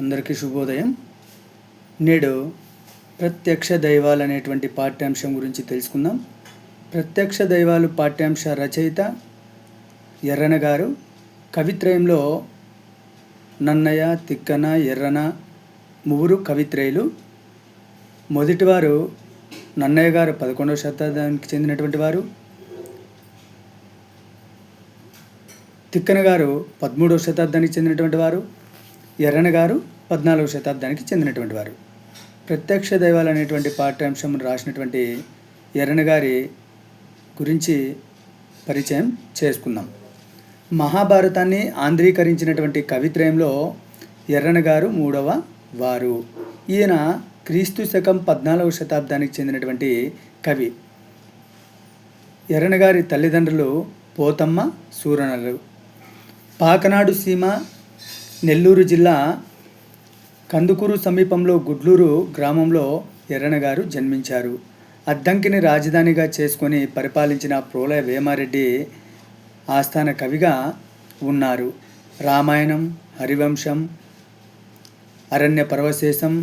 అందరికీ శుభోదయం. నేడు ప్రత్యక్ష దైవాలు అనేటువంటి పాఠ్యాంశం గురించి తెలుసుకుందాం. ప్రత్యక్ష దైవాలు పాఠ్యాంశ రచయిత ఎర్రన గారు. కవిత్రయంలో నన్నయ, తిక్కన, ఎర్రన ముగ్గురు కవిత్రయులు. మొదటివారు నన్నయ్య గారు 11వ శతాబ్దానికి చెందినటువంటి వారు. తిక్కన గారు 13వ శతాబ్దానికి చెందినటువంటి వారు. ఎర్రన గారు 14వ శతాబ్దానికి చెందినటువంటి వారు. ప్రత్యక్ష దైవాలు అనేటువంటి పాఠ్యాంశం రాసినటువంటి ఎర్రన గారి గురించి పరిచయం చేసుకుందాం. మహాభారతాన్ని ఆంధ్రీకరించినటువంటి కవిత్రయంలో ఎర్రన గారు 3వ వారు. ఈయన క్రీస్తు శకం 14వ శతాబ్దానికి చెందినటువంటి కవి. ఎర్రన గారి తల్లిదండ్రులు పోతమ్మ, సూరనలు. పాకనాడు సీమ, నెల్లూరు జిల్లా కందుకూరు సమీపంలో గుడ్లూరు గ్రామంలో ఎర్రన గారు జన్మించారు. అద్దంకిని రాజధానిగా చేసుకొని పరిపాలించిన ప్రోల వేమారెడ్డి ఆస్థాన కవిగా ఉన్నారు. రామాయణం, హరివంశం, అరణ్య పర్వశేషం,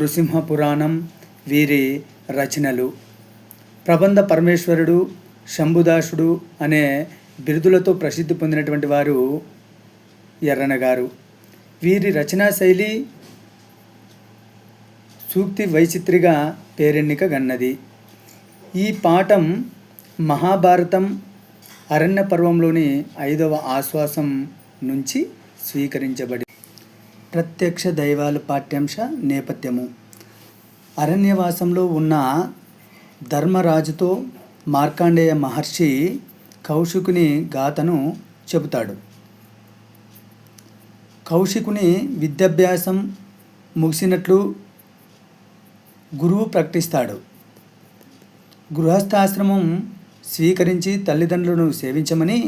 నృసింహ పురాణం వీరి రచనలు. ప్రబంధ పరమేశ్వరుడు, శంభుదాసుడు అనే బిరుదులతో ప్రసిద్ధి పొందినటువంటి వారు ఎర్రన గారు. వీరి రచనా శైలి సూక్తి వైచిత్రిగా పేరెన్నిక గన్నది. ఈ పాఠం మహాభారతం అరణ్య పర్వంలోని 5వ ఆశ్వాసం నుంచి స్వీకరించబడి. ప్రత్యక్ష దైవాలు పాఠ్యాంశ నేపథ్యము. అరణ్యవాసంలో ఉన్న ధర్మరాజుతో మార్కండేయ మహర్షి కౌశికుని గాథను చెబుతాడు. కౌశికుని విద్యాభ్యాసం ముగిసినట్లు గురువు ప్రకటిస్తాడు. గృహస్థాశ్రమం స్వీకరించి తల్లిదండ్రులను సేవించమని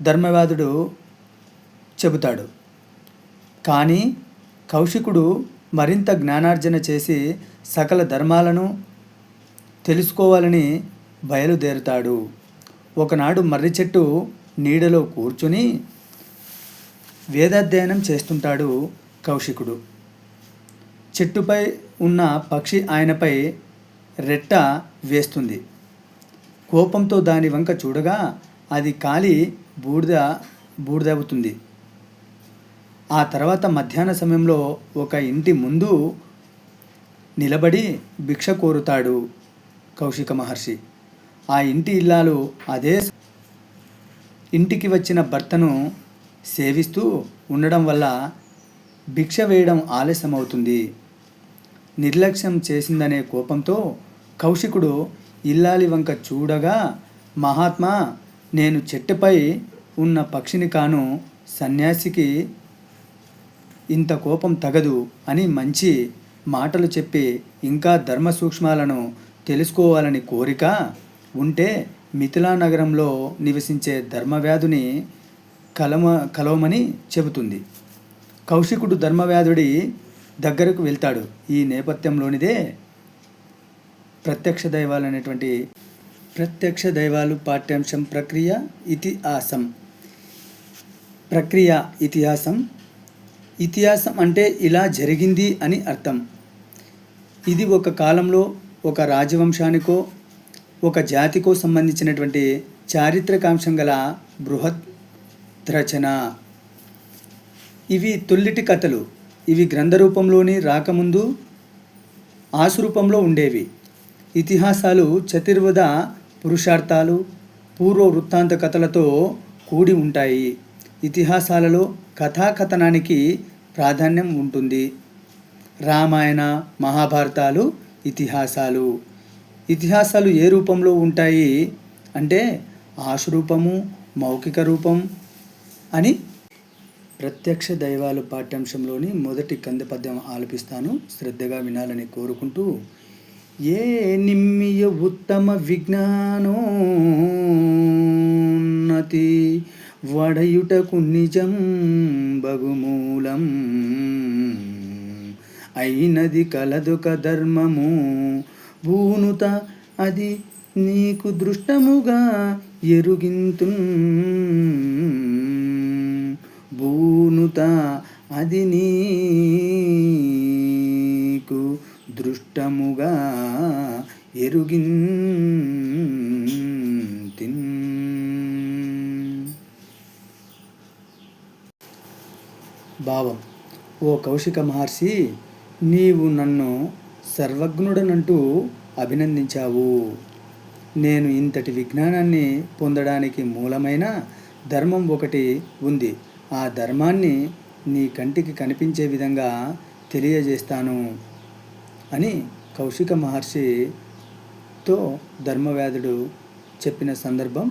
ధర్మవాదుడు చెబుతాడు. కానీ కౌశికుడు మరింత జ్ఞానార్జన చేసి సకల ధర్మాలను తెలుసుకోవాలని బయలుదేరుతాడు. ఒకనాడు మర్రి చెట్టు నీడలో కూర్చుని వేదాధ్యయనం చేస్తుంటాడు కౌశికుడు. చెట్టుపై ఉన్న పక్షి ఆయనపై రెట్ట వేస్తుంది. కోపంతో దాని వంక చూడగా అది కాలి బూడిదవుతుంది. ఆ తర్వాత మధ్యాహ్న సమయంలో ఒక ఇంటి ముందు నిలబడి భిక్ష కోరుతాడు కౌశిక మహర్షి. ఆ ఇంటి ఇల్లాలు అదే ఇంటికి వచ్చిన భర్తను సేవిస్తూ ఉండడం వల్ల భిక్ష వేయడం ఆలస్యమవుతుంది. నిర్లక్ష్యం చేసిందనే కోపంతో కౌశికుడు ఇల్లాలి వంక చూడగా, మహాత్మా, నేను చెట్టుపై ఉన్న పక్షిని కాను, సన్యాసికి ఇంత కోపం తగదు అని మంచి మాటలు చెప్పి ఇంకా ధర్మ సూక్ష్మాలను తెలుసుకోవాలని కోరిక ఉంటే మిథిలా నగరంలో నివసించే ధర్మవ్యాధుని కలవమని చెబుతుంది. కౌశికుడు ధర్మవ్యాధుడి దగ్గరకు వెళ్తాడు. ఈ నేపథ్యంలోనిదే ప్రత్యక్ష దైవాలు అనేటువంటి ప్రత్యక్ష దైవాలు పాఠ్యాంశం. ప్రక్రియ ఇతిహాసం. ప్రక్రియ ఇతిహాసం. ఇతిహాసం అంటే ఇలా జరిగింది అని అర్థం. ఇది ఒక కాలంలో ఒక రాజవంశానికో ఒక జాతికో సంబంధించినటువంటి చారిత్రకాంశం గల బృహత్ రచన. ఇవి తొల్లిటి కథలు. ఇవి గ్రంథ రూపంలోని రాకముందు ఆసురూపంలో ఉండేవి. ఇతిహాసాలు చతుర్విధ పురుషార్థాలు, పూర్వ వృత్తాంత కథలతో కూడి ఉంటాయి. ఇతిహాసాలలో కథాకథనానికి ప్రాధాన్యం ఉంటుంది. రామాయణ, మహాభారతాలు ఇతిహాసాలు. ఇతిహాసాలు ఏ రూపంలో ఉంటాయి అంటే ఆశురూపము, మౌఖిక రూపం అని. ప్రత్యక్ష దైవాలు పాఠ్యాంశంలోని మొదటి కంద పద్యం ఆలపిస్తాను, శ్రద్ధగా వినాలని కోరుకుంటూ. ఏ నిమ్మియ ఉత్తమ విజ్ఞానోన్నతి వడయుటకు నిజం బగుమూలం అయినది కలదొక ధర్మము భూనుత అది నీకు దృష్టముగా ఎరుగింతున్ భూ వినుత అది నీకు దృష్టముగా ఎరుగింతిన్. భావం: ఓ కౌశిక మహర్షి, నీవు నన్ను సర్వజ్ఞుడనంటూ అభినందించావు. నేను ఇంతటి విజ్ఞానాన్ని పొందడానికి మూలమైన ధర్మం ఒకటి ఉంది. ఆ ధర్మాన్ని నీ కంటికి కనిపించే విధంగా తెలియజేస్తాను అని కౌశిక మహర్షితో ధర్మవ్యాధుడు చెప్పిన సందర్భం